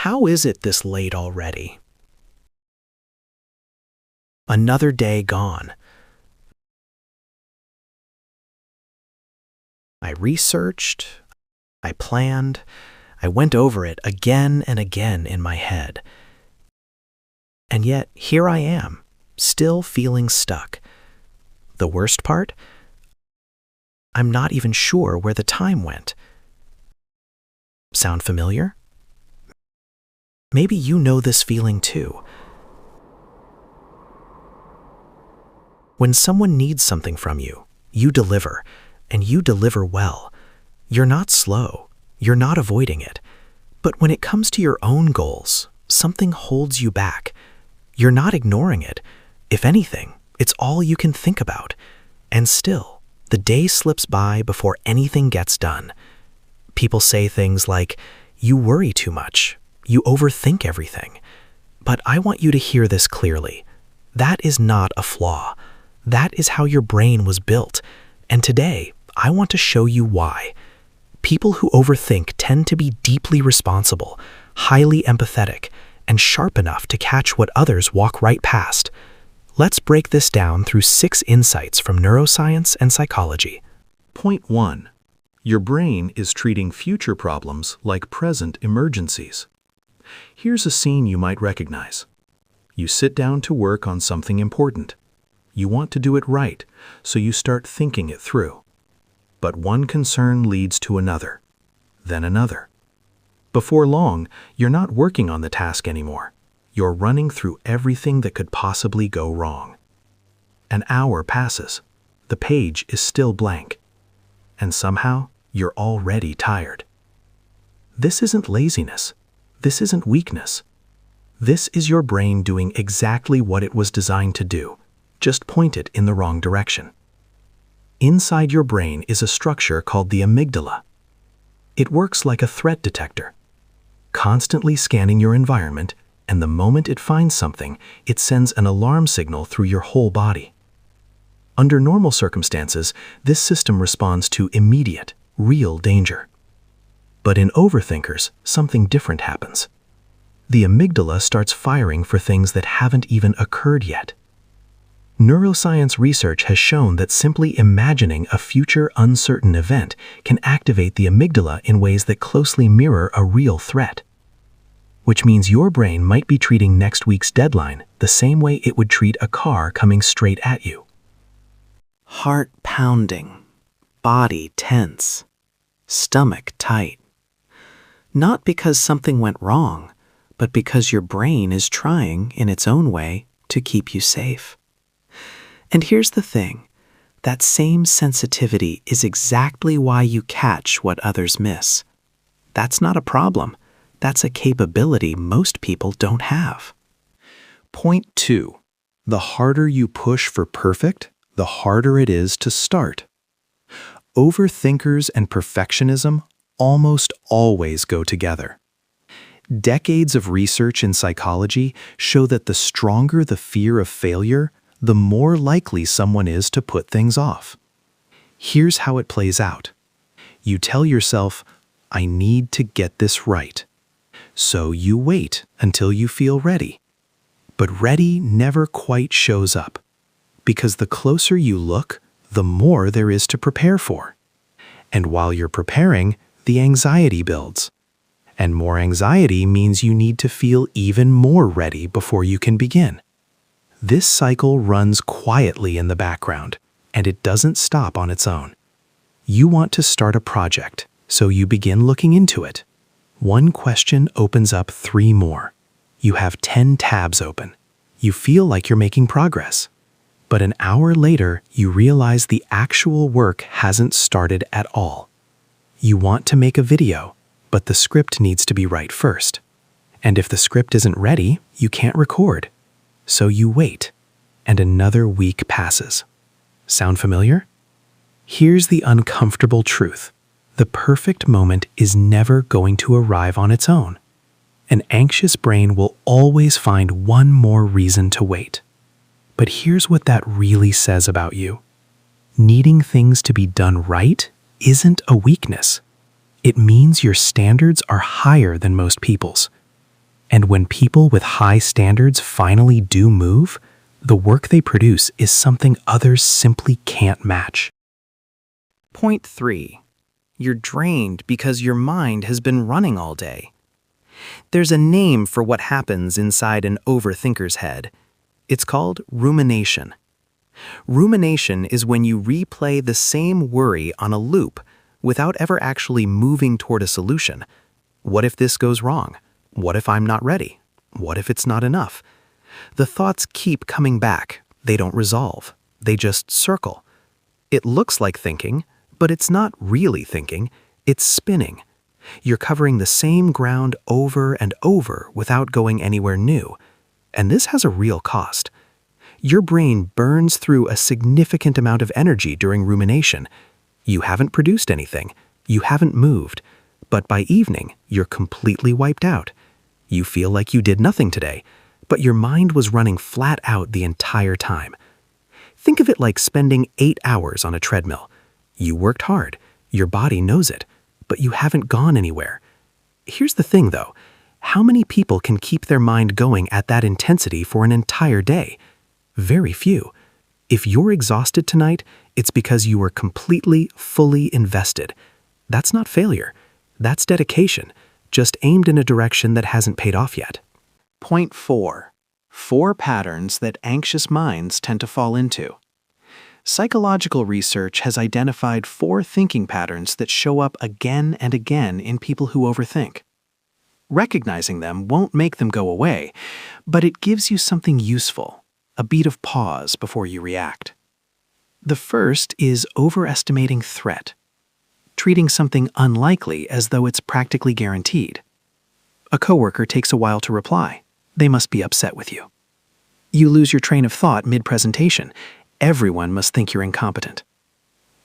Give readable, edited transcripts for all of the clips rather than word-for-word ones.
How is it this late already? Another day gone. I researched, I planned, I went over it again and again in my head. And yet, here I am, still feeling stuck. The worst part? I'm not even sure where the time went. Sound familiar? Maybe you know this feeling too. When someone needs something from you, you deliver, and you deliver well. You're not slow, you're not avoiding it. But when it comes to your own goals, something holds you back. You're not ignoring it. If anything, it's all you can think about. And still, the day slips by before anything gets done. People say things like, "You worry too much. You overthink everything." But I want you to hear this clearly. That is not a flaw. That is how your brain was built. And today, I want to show you why. People who overthink tend to be deeply responsible, highly empathetic, and sharp enough to catch what others walk right past. Let's break this down through 6 insights from neuroscience and psychology. Point 1. Your brain is treating future problems like present emergencies. Here's a scene you might recognize. You sit down to work on something important. You want to do it right, so you start thinking it through. But one concern leads to another, then another. Before long, you're not working on the task anymore. You're running through everything that could possibly go wrong. An hour passes. The page is still blank. And somehow, you're already tired. This isn't laziness. This isn't weakness. This is your brain doing exactly what it was designed to do, just point it in the wrong direction. Inside your brain is a structure called the amygdala. It works like a threat detector, constantly scanning your environment, and the moment it finds something, it sends an alarm signal through your whole body. Under normal circumstances, this system responds to immediate, real danger. But in overthinkers, something different happens. The amygdala starts firing for things that haven't even occurred yet. Neuroscience research has shown that simply imagining a future uncertain event can activate the amygdala in ways that closely mirror a real threat. Which means your brain might be treating next week's deadline the same way it would treat a car coming straight at you. Heart pounding, body tense, stomach tight. Not because something went wrong, but because your brain is trying, in its own way, to keep you safe. And here's the thing, that same sensitivity is exactly why you catch what others miss. That's not a problem. That's a capability most people don't have. Point 2. The harder you push for perfect, the harder it is to start. Overthinkers and perfectionism almost always go together. Decades of research in psychology show that the stronger the fear of failure, the more likely someone is to put things off. Here's how it plays out. You tell yourself, "I need to get this right." So you wait until you feel ready. But ready never quite shows up, because the closer you look, the more there is to prepare for. And while you're preparing, the anxiety builds. And more anxiety means you need to feel even more ready before you can begin. This cycle runs quietly in the background, and it doesn't stop on its own. You want to start a project, so you begin looking into it. One question opens up 3 more. You have 10 tabs open. You feel like you're making progress. But an hour later, you realize the actual work hasn't started at all. You want to make a video, but the script needs to be right first. And if the script isn't ready, you can't record. So you wait, and another week passes. Sound familiar? Here's the uncomfortable truth. The perfect moment is never going to arrive on its own. An anxious brain will always find one more reason to wait. But here's what that really says about you. Needing things to be done right isn't a weakness. It means your standards are higher than most people's. And when people with high standards finally do move, the work they produce is something others simply can't match. Point 3. You're drained because your mind has been running all day. There's a name for what happens inside an overthinker's head. It's called rumination. Rumination is when you replay the same worry on a loop without ever actually moving toward a solution. What if this goes wrong? What if I'm not ready? What if it's not enough? The thoughts keep coming back. They don't resolve. They just circle. It looks like thinking, but it's not really thinking. It's spinning. You're covering the same ground over and over without going anywhere new. And this has a real cost. Your brain burns through a significant amount of energy during rumination. You haven't produced anything. You haven't moved. But by evening, you're completely wiped out. You feel like you did nothing today, but your mind was running flat out the entire time. Think of it like spending 8 hours on a treadmill. You worked hard. Your body knows it, but you haven't gone anywhere. Here's the thing, though. How many people can keep their mind going at that intensity for an entire day? Very few. If you're exhausted tonight, it's because you were completely, fully invested. That's not failure. That's dedication, just aimed in a direction that hasn't paid off yet. Point 4. 4 patterns that anxious minds tend to fall into. Psychological research has identified 4 thinking patterns that show up again and again in people who overthink. Recognizing them won't make them go away, but it gives you something useful, a beat of pause before you react. The first is overestimating threat, treating something unlikely as though it's practically guaranteed. A coworker takes a while to reply. They must be upset with you. You lose your train of thought mid-presentation. Everyone must think you're incompetent.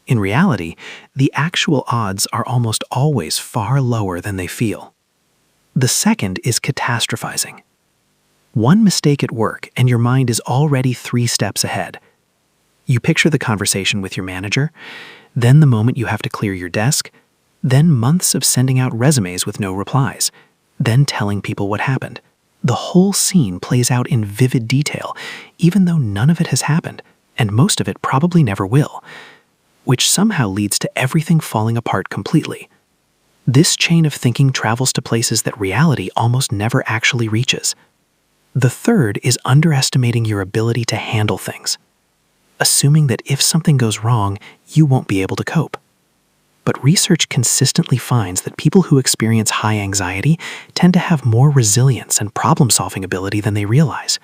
In reality, the actual odds are almost always far lower than they feel. The second is catastrophizing. One mistake at work and your mind is already 3 steps ahead. You picture the conversation with your manager, then the moment you have to clear your desk, then months of sending out resumes with no replies, then telling people what happened. The whole scene plays out in vivid detail, even though none of it has happened, and most of it probably never will, which somehow leads to everything falling apart completely. This chain of thinking travels to places that reality almost never actually reaches. The third is underestimating your ability to handle things, assuming that if something goes wrong, you won't be able to cope. But research consistently finds that people who experience high anxiety tend to have more resilience and problem-solving ability than they realize.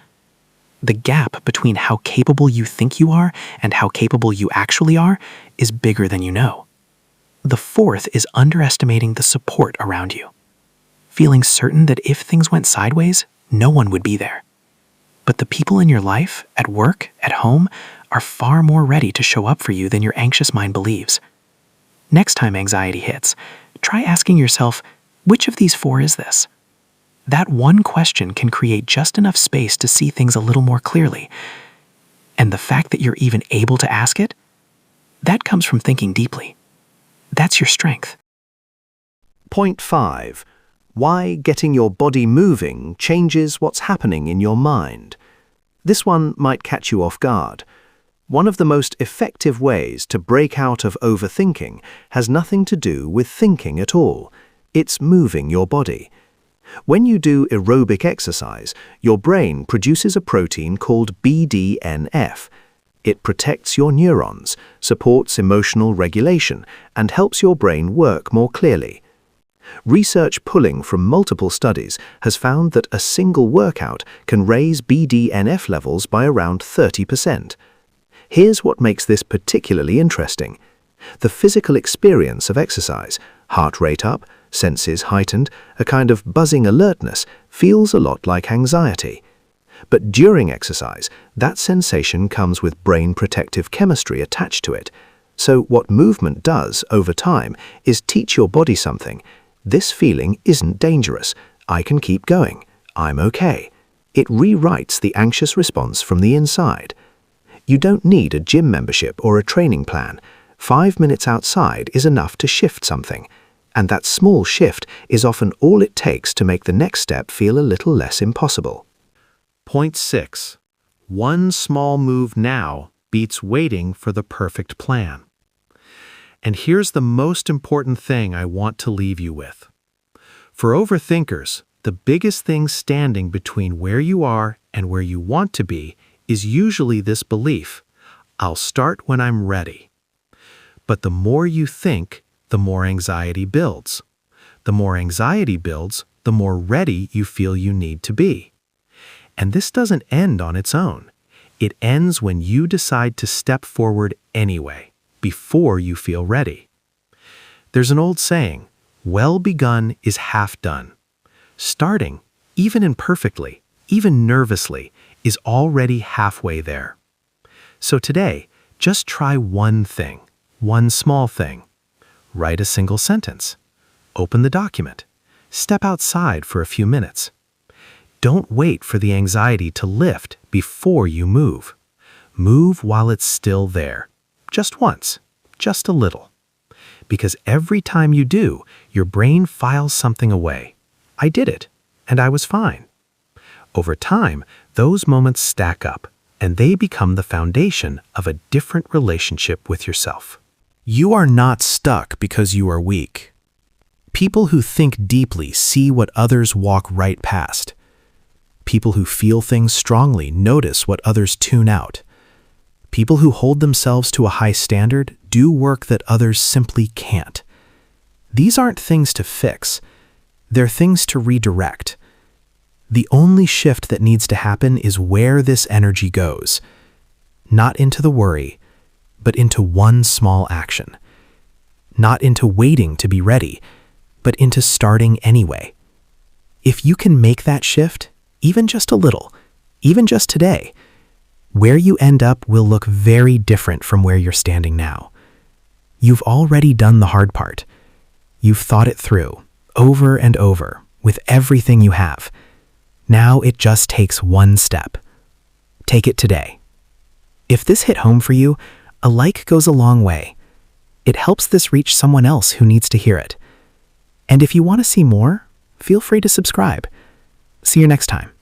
The gap between how capable you think you are and how capable you actually are is bigger than you know. The fourth is underestimating the support around you, feeling certain that if things went sideways, no one would be there. But the people in your life, at work, at home, are far more ready to show up for you than your anxious mind believes. Next time anxiety hits, try asking yourself, which of these 4 is this? That one question can create just enough space to see things a little more clearly. And the fact that you're even able to ask it, that comes from thinking deeply. That's your strength. Point 5. Why getting your body moving changes what's happening in your mind. This one might catch you off guard. One of the most effective ways to break out of overthinking has nothing to do with thinking at all. It's moving your body. When you do aerobic exercise, your brain produces a protein called BDNF. It protects your neurons, supports emotional regulation, and helps your brain work more clearly. Research pulling from multiple studies has found that a single workout can raise BDNF levels by around 30%. Here's what makes this particularly interesting. The physical experience of exercise, heart rate up, senses heightened, a kind of buzzing alertness, feels a lot like anxiety. But during exercise, that sensation comes with brain protective chemistry attached to it. So what movement does over time is teach your body something. This feeling isn't dangerous. I can keep going. I'm okay. It rewrites the anxious response from the inside. You don't need a gym membership or a training plan. 5 minutes outside is enough to shift something. And that small shift is often all it takes to make the next step feel a little less impossible. Point 6. One small move now beats waiting for the perfect plan. And here's the most important thing I want to leave you with. For overthinkers, the biggest thing standing between where you are and where you want to be is usually this belief: I'll start when I'm ready. But the more you think, the more anxiety builds. The more anxiety builds, the more ready you feel you need to be. And this doesn't end on its own. It ends when you decide to step forward anyway, before you feel ready. There's an old saying, well begun is half done. Starting, even imperfectly, even nervously, is already halfway there. So today, just try one thing, one small thing. Write a single sentence. Open the document. Step outside for a few minutes. Don't wait for the anxiety to lift before you move. Move while it's still there. Just once, just a little. Because every time you do, your brain files something away. I did it, and I was fine. Over time, those moments stack up, and they become the foundation of a different relationship with yourself. You are not stuck because you are weak. People who think deeply see what others walk right past. People who feel things strongly notice what others tune out. People who hold themselves to a high standard do work that others simply can't. These aren't things to fix. They're things to redirect. The only shift that needs to happen is where this energy goes. Not into the worry, but into one small action. Not into waiting to be ready, but into starting anyway. If you can make that shift, even just a little, even just today, where you end up will look very different from where you're standing now. You've already done the hard part. You've thought it through, over and over, with everything you have. Now it just takes one step. Take it today. If this hit home for you, a like goes a long way. It helps this reach someone else who needs to hear it. And if you want to see more, feel free to subscribe. See you next time.